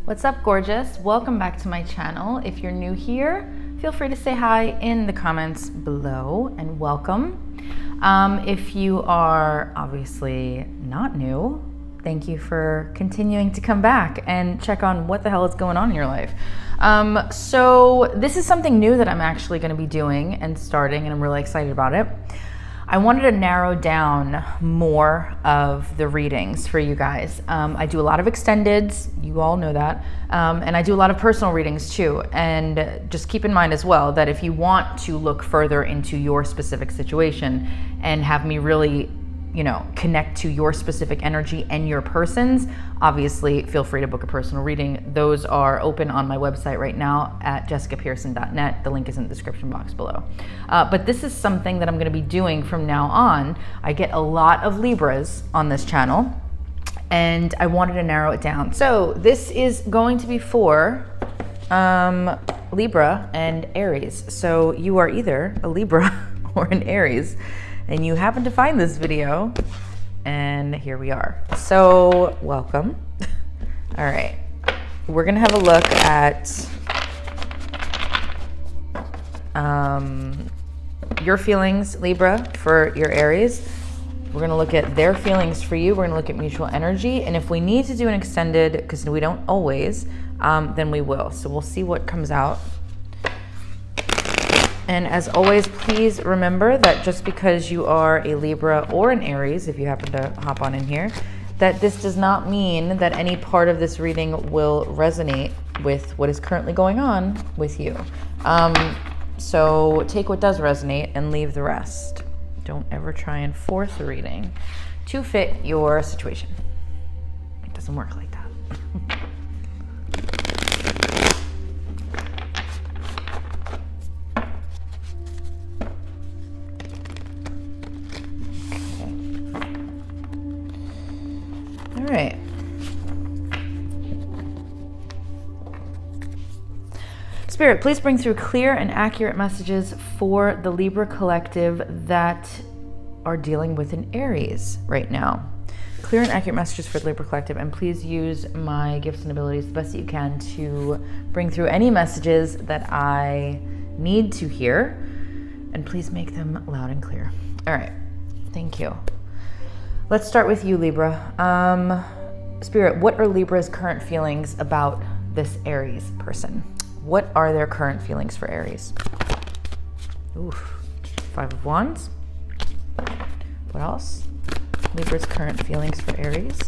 What's up, gorgeous? Welcome back to my channel. If you're new here, feel free to say hi in the comments below and welcome. If you are obviously not new, thank you for continuing to come back and check on what the hell is going on in your life. So this is something new that I'm actually going to be doing and starting, and I'm really excited about it. I wanted to narrow down more of the readings for you guys. I do a lot of extendeds, you all know that, and I do a lot of personal readings too. And just keep in mind as well that if you want to look further into your specific situation and have me really, connect to your specific energy and your person's, obviously feel free to book a personal reading. Those are open on my website right now at jessicapearson.net. The link is in the description box below. But this is something that I'm going to be doing from now on. I get a lot of Libras on this channel, and I wanted to narrow it down. So this is going to be for Libra and Aries. So you are either a Libra or an Aries, and you happen to find this video, and here we are. So welcome. All right, we're gonna have a look at your feelings, Libra, for your Aries. We're gonna look at their feelings for you. We're gonna look at mutual energy, and if we need to do an extended, because we don't always, then we will. So we'll see what comes out. And as always, please remember that just because you are a Libra or an Aries, if you happen to hop on in here, that this does not mean that any part of this reading will resonate with what is currently going on with you. So take what does resonate and leave the rest. Don't ever try and force a reading to fit your situation. It doesn't work like that. All right. Spirit, please bring through clear and accurate messages for the Libra collective that are dealing with an Aries right now. Clear and accurate messages for the Libra collective, and please use my gifts and abilities the best that you can to bring through any messages that I need to hear, and please make them loud and clear. All right. Thank you. Let's start with you, Libra. Spirit, what are Libra's current feelings about this Aries person? What are their current feelings for Aries? Oof. 5 of Wands. What else? Libra's current feelings for Aries.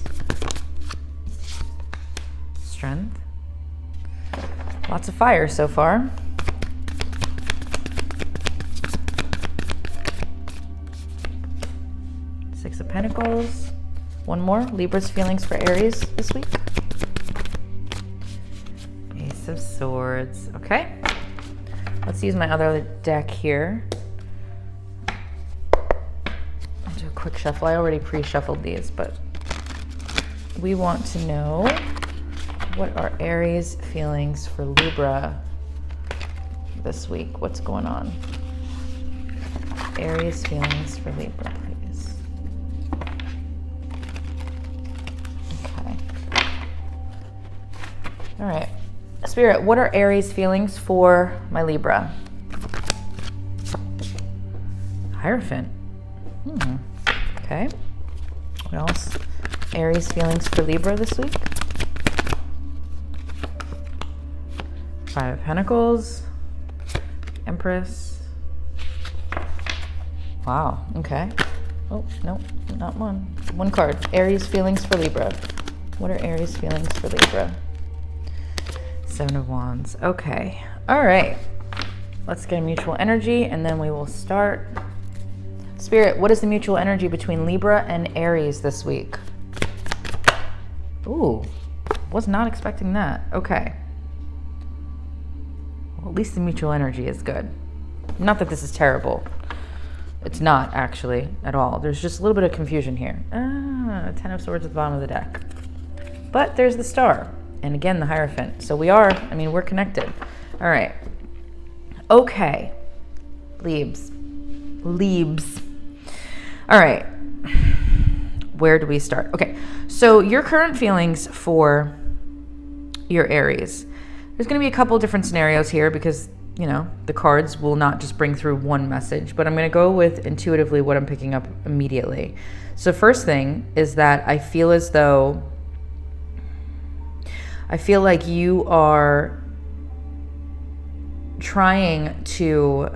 Strength. Lots of fire so far. Six of Pentacles. One more. Libra's feelings for Aries this week. Ace of Swords. Okay. Let's use my other deck here. I'll do a quick shuffle. I already pre-shuffled these, but we want to know what are Aries' feelings for Libra this week. What's going on? Aries' feelings for Libra, please. All right, Spirit, what are Aries' feelings for my Libra? Hierophant. Okay. What else? Aries' feelings for Libra this week? 5 of Pentacles. Empress. Wow, okay. Oh, no, not one. One card. Aries' feelings for Libra. What are Aries' feelings for Libra? 7 of Wands. Okay. All right. Let's get a mutual energy, and then we will start. Spirit, what is the mutual energy between Libra and Aries this week? Ooh, was not expecting that. Okay. Well, at least the mutual energy is good. Not that this is terrible. It's not, actually, at all. There's just a little bit of confusion here. 10 of Swords at the bottom of the deck. But there's the Star. And again, the Hierophant. So we're connected. All right. Okay. Libs. All right. Where do we start? Okay. So your current feelings for your Aries. There's going to be a couple different scenarios here because, you know, the cards will not just bring through one message, but I'm going to go with intuitively what I'm picking up immediately. So first thing is that I feel like you are trying to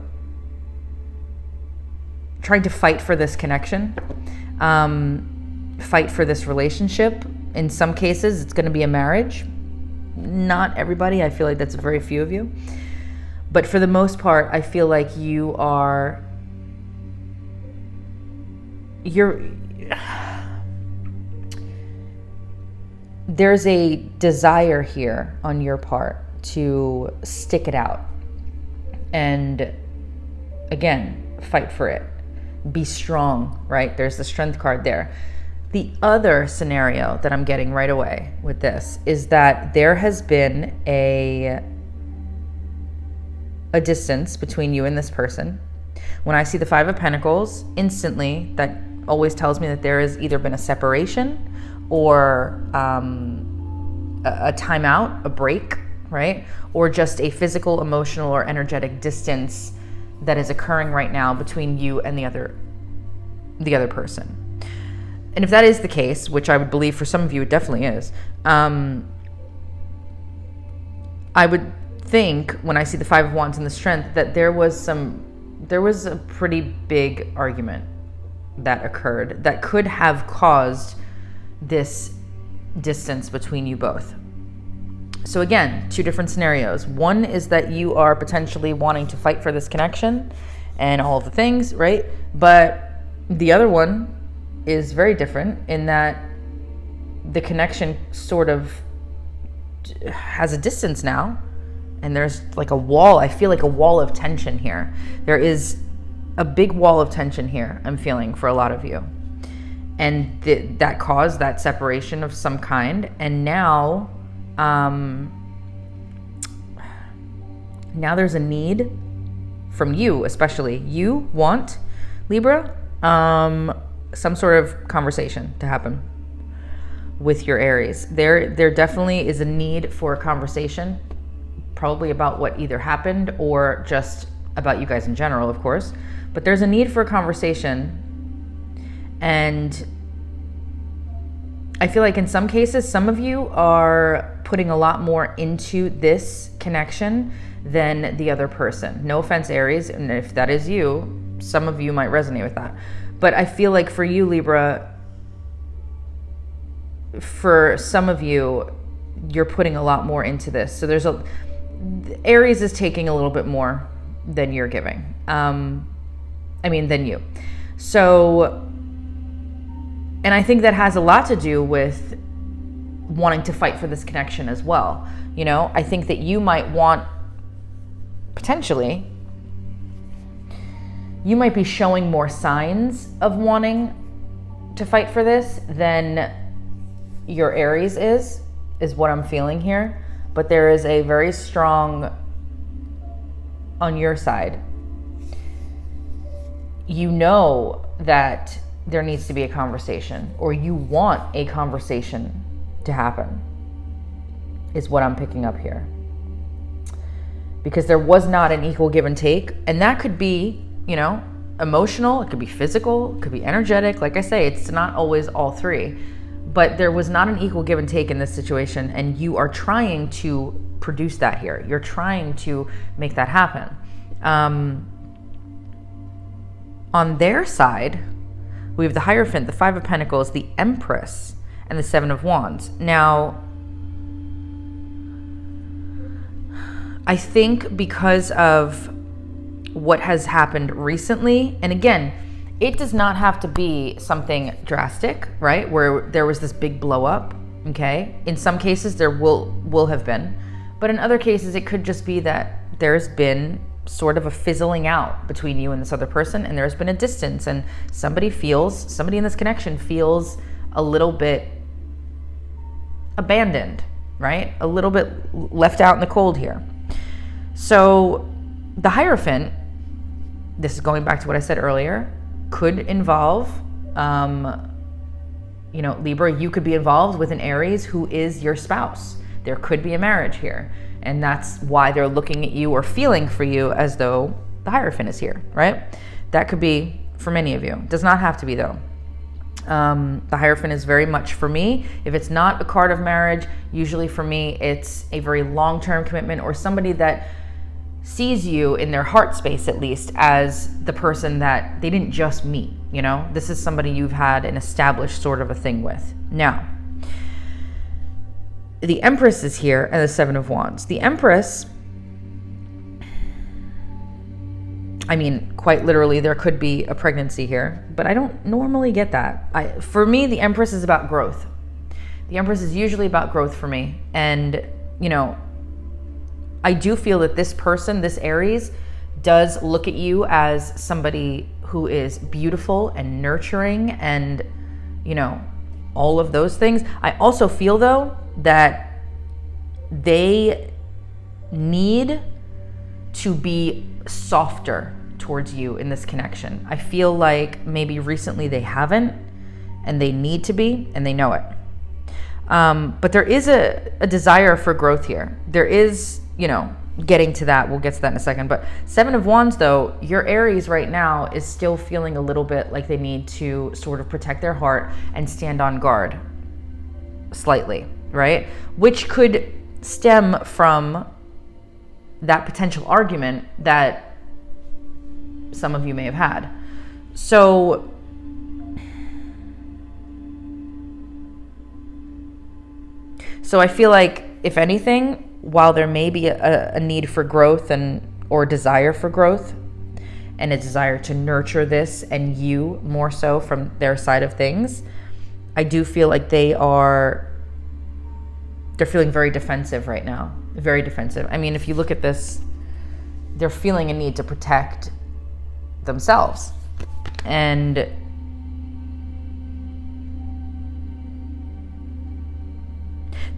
fight for this connection, fight for this relationship. In some cases, it's going to be a marriage. Not everybody. I feel like that's very few of you. But for the most part, I feel like there's a desire here on your part to stick it out. And again, fight for it. Be strong, right? There's the strength card there. The other scenario that I'm getting right away with this is that there has been a distance between you and this person. When I see the Five of Pentacles, instantly that always tells me that there has either been a separation or a timeout, a break, right? Or just a physical, emotional, or energetic distance that is occurring right now between you and the other person. And if that is the case, which I would believe for some of you it definitely is, I would think when I see the Five of Wands and the Strength that there was a pretty big argument that occurred that could have caused this distance between you both. So again, two different scenarios. One is that you are potentially wanting to fight for this connection and all of the things, right? But the other one is very different in that the connection sort of has a distance now, and there's like a wall. I feel like a wall of tension here. There is a big wall of tension here, I'm feeling, for a lot of you. And that caused that separation of some kind. And now there's a need from you, especially. You want, Libra, some sort of conversation to happen with your Aries. There definitely is a need for a conversation, probably about what either happened or just about you guys in general, of course. But there's a need for a conversation. And I feel like in some cases, some of you are putting a lot more into this connection than the other person. No offense, Aries, and if that is you, some of you might resonate with that. But I feel like for you, Libra, for some of you, you're putting a lot more into this. So Aries is taking a little bit more than you're giving. Than you. So, and I think that has a lot to do with wanting to fight for this connection as well. You know, I think that you might want, potentially, you might be showing more signs of wanting to fight for this than your Aries is what I'm feeling here. But there is a very strong, on your side, you know that there needs to be a conversation, or you want a conversation to happen, is what I'm picking up here. Because there was not an equal give and take, and that could be, you know, emotional, it could be physical, it could be energetic. Like I say, it's not always all three, but there was not an equal give and take in this situation, and you are trying to produce that here. You're trying to make that happen. On their side, we have the Hierophant, the Five of Pentacles, the Empress, and the Seven of Wands. Now, I think because of what has happened recently, and again, it does not have to be something drastic, right? Where there was this big blow up, okay? In some cases, there will have been. But in other cases, it could just be that there's been sort of a fizzling out between you and this other person, and there's been a distance, and somebody in this connection feels a little bit abandoned, right? A little bit left out in the cold here. So the Hierophant, this is going back to what I said earlier, could involve, Libra, you could be involved with an Aries who is your spouse. There could be a marriage here. And that's why they're looking at you or feeling for you as though the Hierophant is here, right? That could be for many of you. It does not have to be, though. The Hierophant is very much for me. If it's not a card of marriage, usually for me, it's a very long-term commitment or somebody that sees you in their heart space, at least, as the person that they didn't just meet, you know? This is somebody you've had an established sort of a thing with. Now, the Empress is here and the Seven of Wands. The Empress, I mean, quite literally, there could be a pregnancy here, but I don't normally get that. For me, the Empress is about growth. The Empress is usually about growth for me. And, you know, I do feel that this person, this Aries, does look at you as somebody who is beautiful and nurturing and, you know, all of those things. I also feel, though, that they need to be softer towards you in this connection. I feel like maybe recently they haven't, and they need to be, and they know it. But there is a desire for growth here. There is, you know, getting to that. We'll get to that in a second. But Seven of Wands, though, your Aries right now is still feeling a little bit like they need to sort of protect their heart and stand on guard slightly, right? Which could stem from that potential argument that some of you may have had. So I feel like, if anything, while there may be a need for growth or desire for growth and a desire to nurture this and you more so from their side of things, I do feel like they're feeling very defensive right now. Very defensive. I mean, if you look at this, they're feeling a need to protect themselves. And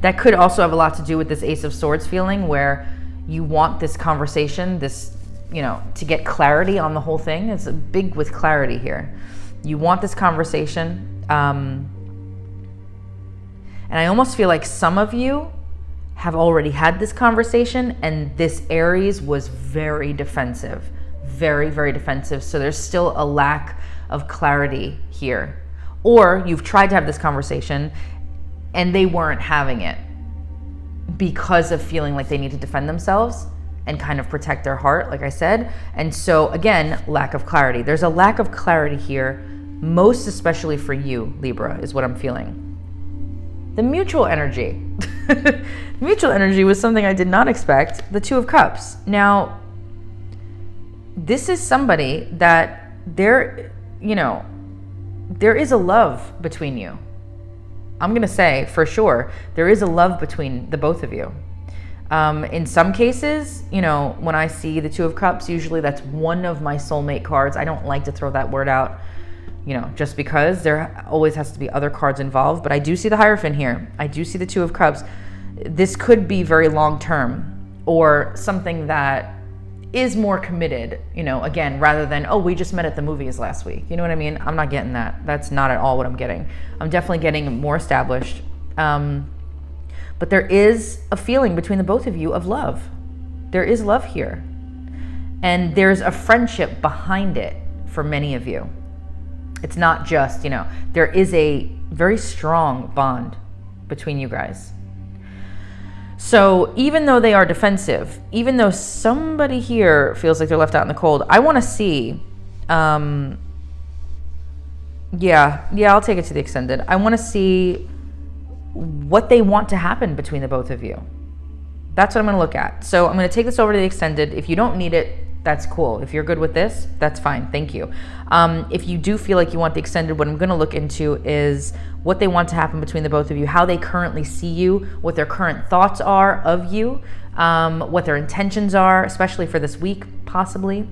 that could also have a lot to do with this Ace of Swords feeling, where you want this conversation, this, you know, to get clarity on the whole thing. It's big with clarity here. You want this conversation. And I almost feel like some of you have already had this conversation, and this Aries was very defensive. Very, very defensive. So there's still a lack of clarity here. Or you've tried to have this conversation and they weren't having it because of feeling like they need to defend themselves and kind of protect their heart, like I said. And so again, lack of clarity. There's a lack of clarity here, most especially for you, Libra, is what I'm feeling. The mutual energy. Mutual energy was something I did not expect. The Two of Cups. Now, this is somebody that there is a love between you. I'm going to say for sure, there is a love between the both of you. In some cases, you know, when I see the Two of Cups, usually that's one of my soulmate cards. I don't like to throw that word out, you know, just because there always has to be other cards involved. But I do see the Hierophant here. I do see the Two of Cups. This could be very long-term or something that is more committed, you know, again, rather than, oh, we just met at the movies last week. You know what I mean? I'm not getting that. That's not at all what I'm getting. I'm definitely getting more established. But there is a feeling between the both of you of love. There is love here. And there's a friendship behind it for many of you. It's not just, you know, there is a very strong bond between you guys. So even though they are defensive, even though somebody here feels like they're left out in the cold, I want to see, yeah, I'll take it to the extended. I want to see what they want to happen between the both of you. That's what I'm going to look at. So I'm going to take this over to the extended. If you don't need it, that's cool. If you're good with this, that's fine. Thank you. If you do feel like you want the extended, what I'm going to look into is what they want to happen between the both of you, how they currently see you, what their current thoughts are of you, what their intentions are, especially for this week, possibly,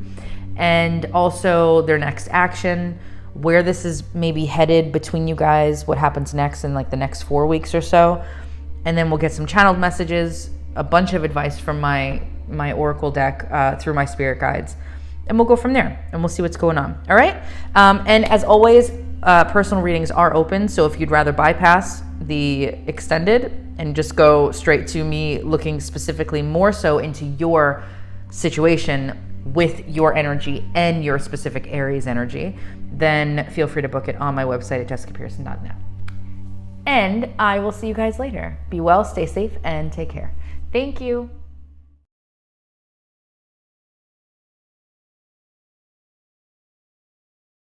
and also their next action, where this is maybe headed between you guys, what happens next in like the next 4 weeks or so. And then we'll get some channeled messages, a bunch of advice from my Oracle deck through my spirit guides. And we'll go from there and we'll see what's going on. All right. And as always, personal readings are open, so if you'd rather bypass the extended and just go straight to me looking specifically more so into your situation with your energy and your specific Aries energy, then feel free to book it on my website at jessicapearson.net. And I will see you guys later. Be well, stay safe, and take care. Thank you.